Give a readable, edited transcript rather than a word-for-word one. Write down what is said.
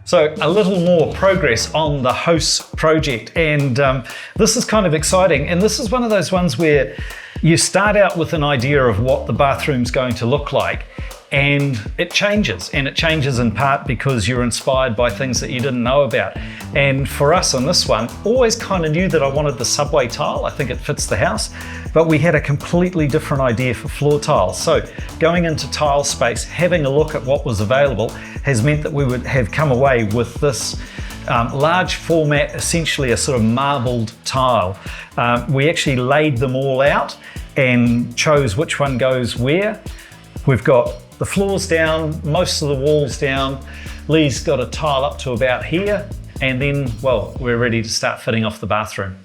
So a little more progress on the Huis project, and this is kind of exciting, and this is one of those ones where you start out with an idea of what the bathroom's going to look like, and it changes in part because you're inspired by things that you didn't know about. And for us on this one, always kind of knew that I wanted the subway tile. I think it fits the house, but we had a completely different idea for floor tiles. So going into tile space, having a look at what was available has meant that we would have come away with this large format, essentially a sort of marbled tile. We actually laid them all out and chose which one goes where. We've got the floors down, most of the walls down. Lee's got a tile up to about here, and then, well, we're ready to start fitting off the bathroom.